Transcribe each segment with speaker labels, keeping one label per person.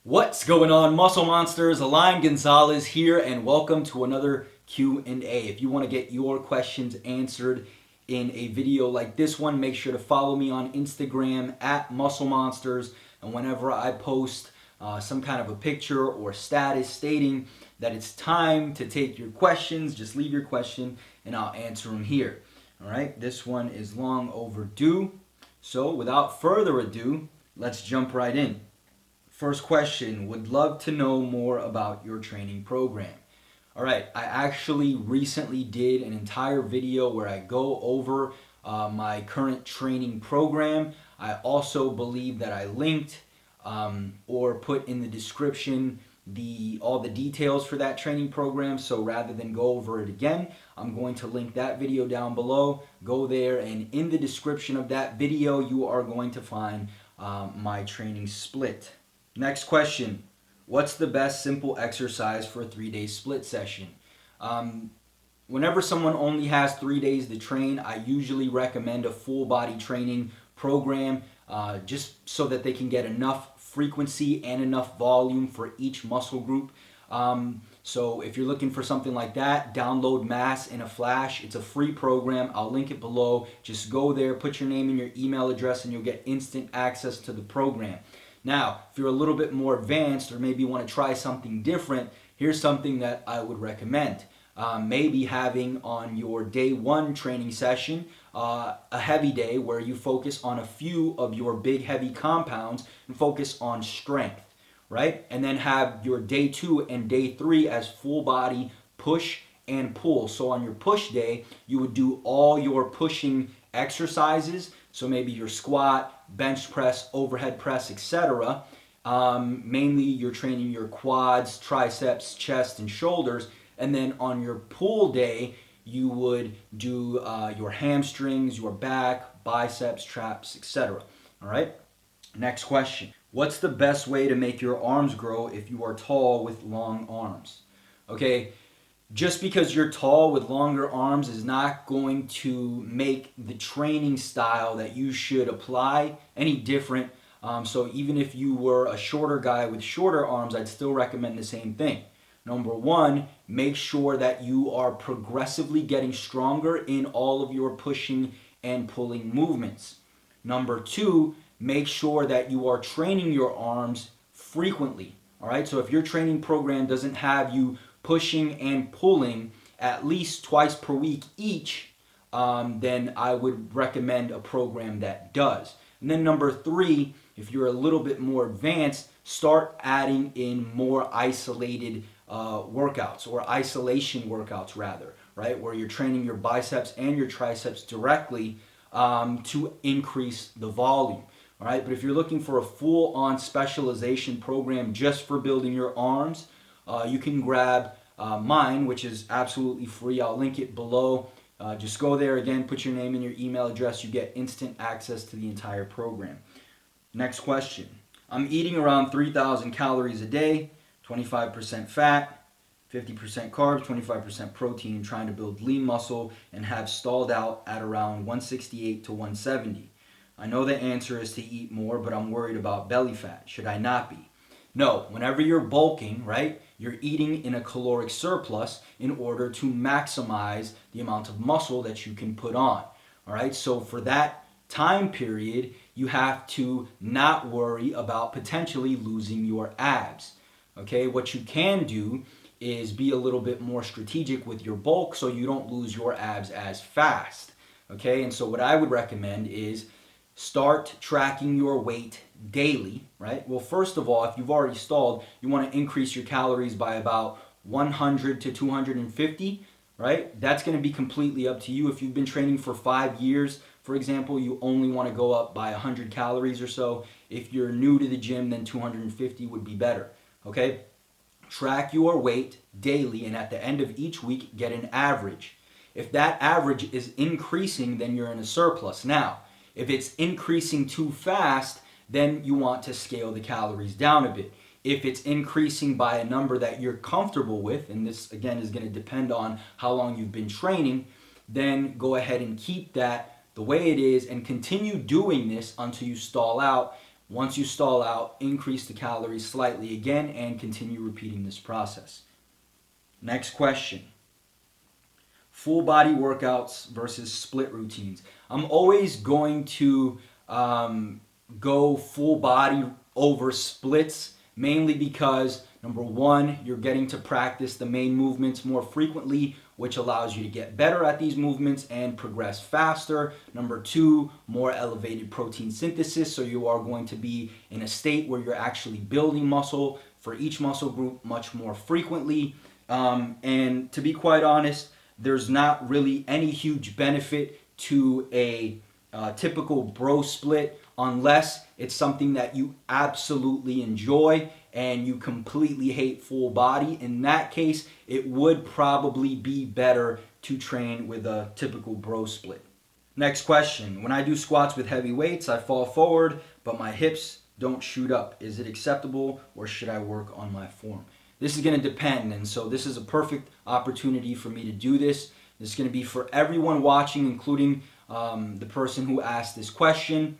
Speaker 1: What's going on, Muscle Monsters? Alain Gonzalez here, and welcome to another Q&A. If you want to get your questions answered in a video like this one, make sure to follow me on Instagram at Muscle Monsters. And whenever I post some kind of a picture or status stating that it's time to take your questions, just leave your question and I'll answer them here. All right, this one is long overdue. So without further ado, let's jump right in. First question, would love to know more about your training program. All right, I actually recently did an entire video where I go over my current training program. I also believe that I linked or put in the description all the details for that training program. So rather than go over it again, I'm going to link that video down below. Go there, and in the description of that video, you are going to find my training split. Next question, what's the best simple exercise for a 3-day split session? Whenever someone only has 3 days to train, I usually recommend a full body training program just so that they can get enough frequency and enough volume for each muscle group. So if you're looking for something like that, download Mass in a Flash. It's a free program. I'll link it below. Just go there, put your name and your email address, and you'll get instant access to the program. Now, if you're a little bit more advanced or maybe want to try something different, here's something that I would recommend. Maybe having on your day one training session a heavy day where you focus on a few of your big heavy compounds and focus on strength, right? And then have your day two and day three as full body push and pull. So on your push day, you would do all your pushing exercises. So maybe your squat, bench press, overhead press, etc. Mainly you're training your quads, triceps, chest, and shoulders. And then on your pull day, you would do your hamstrings, your back, biceps, traps, etc. All right? Next question. What's the best way to make your arms grow if you are tall with long arms? Okay, just because you're tall with longer arms is not going to make the training style that you should apply any different. So even if you were a shorter guy with shorter arms, I'd still recommend the same thing. Number one, make sure that you are progressively getting stronger in all of your pushing and pulling movements. Number two, make sure that you are training your arms frequently. All right, so if your training program doesn't have you pushing and pulling at least twice per week each, then I would recommend a program that does. And then number three, if you're a little bit more advanced, start adding in more isolated workouts, or isolation workouts rather, right? Where you're training your biceps and your triceps directly to increase the volume. All right, but if you're looking for a full-on specialization program just for building your arms, you can grab mine, which is absolutely free. I'll link it below. Just go there again, put your name and your email address. You get instant access to the entire program. Next question. I'm eating around 3,000 calories a day, 25% fat, 50% carbs, 25% protein, trying to build lean muscle and have stalled out at around 168 to 170. I know the answer is to eat more, but I'm worried about belly fat. Should I not be? No, whenever you're bulking, right, you're eating in a caloric surplus in order to maximize the amount of muscle that you can put on. All right, so for that time period, you have to not worry about potentially losing your abs. Okay, what you can do is be a little bit more strategic with your bulk so you don't lose your abs as fast. Okay, and so what I would recommend is start tracking your weight daily, right? Well, first of all, if you've already stalled, you want to increase your calories by about 100 to 250, right? That's going to be completely up to you. If you've been training for 5 years, for example, you only want to go up by 100 calories or so. If you're new to the gym, then 250 would be better, okay? Track your weight daily, and at the end of each week, get an average. If that average is increasing, then you're in a surplus. Now, if it's increasing too fast, then you want to scale the calories down a bit. If it's increasing by a number that you're comfortable with, and this again is going to depend on how long you've been training, then go ahead and keep that the way it is and continue doing this until you stall out Once you stall out, increase the calories slightly again and continue repeating this process. Next question. Full body workouts versus split routines. I'm always going to go full body over splits, mainly because number one, you're getting to practice the main movements more frequently, which allows you to get better at these movements and progress faster. Number two, more elevated protein synthesis, so you are going to be in a state where you're actually building muscle for each muscle group much more frequently. And to be quite honest, there's not really any huge benefit to a typical bro split unless it's something that you absolutely enjoy and you completely hate full body. In that case, it would probably be better to train with a typical bro split. Next question. When I do squats with heavy weights, I fall forward, but my hips don't shoot up. Is it acceptable, or should I work on my form? This is going to depend, and so this is a perfect opportunity for me to do this. This is going to be for everyone watching, including the person who asked this question.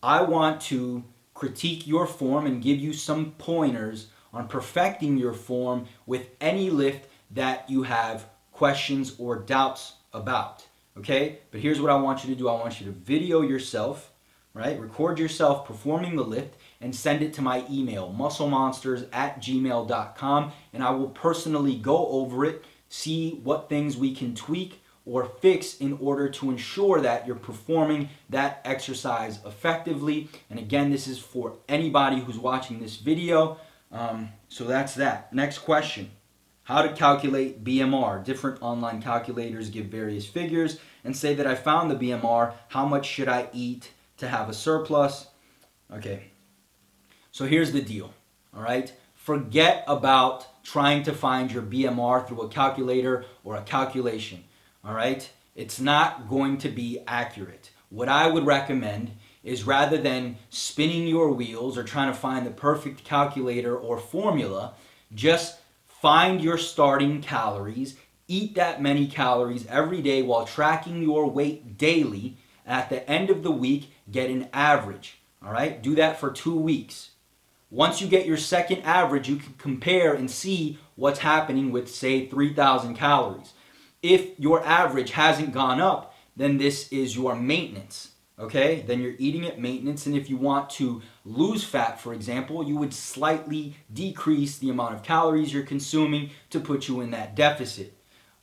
Speaker 1: I want to critique your form and give you some pointers on perfecting your form with any lift that you have questions or doubts about. Okay? But here's what I want you to do. I want you to video yourself, right? Record yourself performing the lift and send it to my email, musclemonsters@gmail.com, and I will personally go over it, see what things we can tweak or fix in order to ensure that you're performing that exercise effectively. And again, this is for anybody who's watching this video. So that's that. Next question. How to calculate BMR. Different online calculators give various figures and say that I found the BMR. How much should I eat to have a surplus? Okay. So here's the deal, all right? Forget about trying to find your BMR through a calculator or a calculation, all right? It's not going to be accurate. What I would recommend is, rather than spinning your wheels or trying to find the perfect calculator or formula, just find your starting calories, eat that many calories every day while tracking your weight daily. At the end of the week, get an average, all right? Do that for 2 weeks. Once you get your second average, you can compare and see what's happening with, say, 3,000 calories. If your average hasn't gone up, then this is your maintenance, okay? Then you're eating at maintenance, and if you want to lose fat, for example, you would slightly decrease the amount of calories you're consuming to put you in that deficit.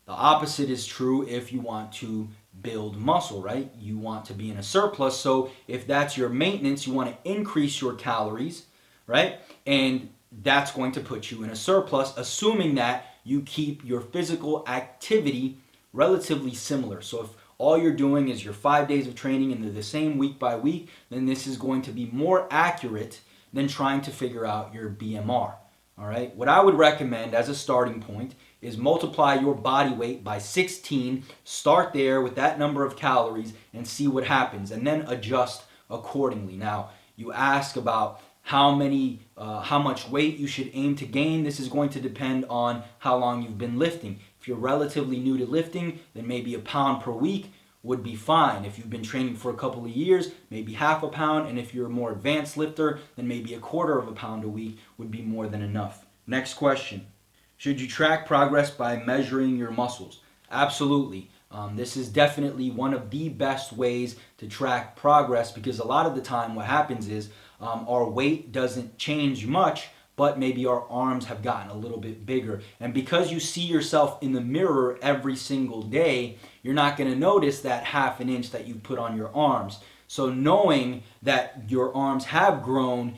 Speaker 1: The opposite is true if you want to build muscle, right? You want to be in a surplus, so if that's your maintenance, you want to increase your calories, right? And that's going to put you in a surplus, assuming that you keep your physical activity relatively similar. So if all you're doing is your 5 days of training and they're the same week by week, then this is going to be more accurate than trying to figure out your BMR. All right? What I would recommend as a starting point is multiply your body weight by 16, start there with that number of calories and see what happens, and then adjust accordingly. Now, you ask about how much weight you should aim to gain. This is going to depend on how long you've been lifting. If you're relatively new to lifting, then maybe a pound per week would be fine. If you've been training for a couple of years, maybe half a pound. And if you're a more advanced lifter, then maybe a quarter of a pound a week would be more than enough. Next question. Should you track progress by measuring your muscles? Absolutely. This is definitely one of the best ways to track progress, because a lot of the time what happens is our weight doesn't change much, but maybe our arms have gotten a little bit bigger. And because you see yourself in the mirror every single day, you're not going to notice that half an inch that you put on your arms. So knowing that your arms have grown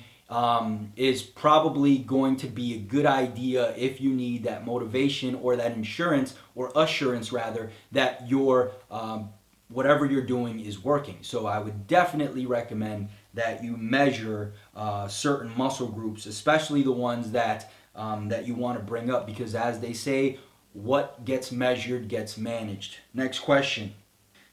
Speaker 1: is probably going to be a good idea if you need that motivation or that insurance, or assurance rather, that your whatever you're doing is working. So I would definitely recommend that you measure certain muscle groups, especially the ones that you want to bring up, because as they say, what gets measured gets managed. Next question.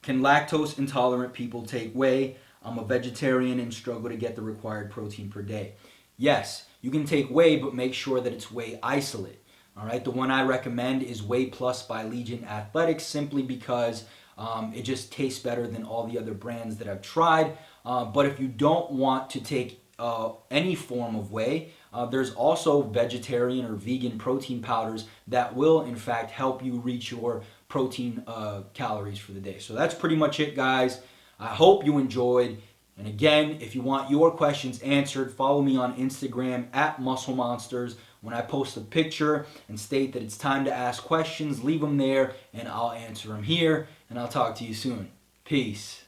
Speaker 1: Can lactose intolerant people take whey? I'm a vegetarian and struggle to get the required protein per day. Yes, you can take whey, but make sure that it's whey isolate. All right, the one I recommend is Whey Plus by Legion Athletics, simply because it just tastes better than all the other brands that I've tried. But if you don't want to take any form of whey. There's also vegetarian or vegan protein powders that will in fact help you reach your protein calories for the day. So that's pretty much it, guys. I hope you enjoyed. And again, if you want your questions answered, follow me on Instagram at Muscle Monsters. When I post a picture and state that it's time to ask questions, leave them there and I'll answer them here. And I'll talk to you soon. Peace.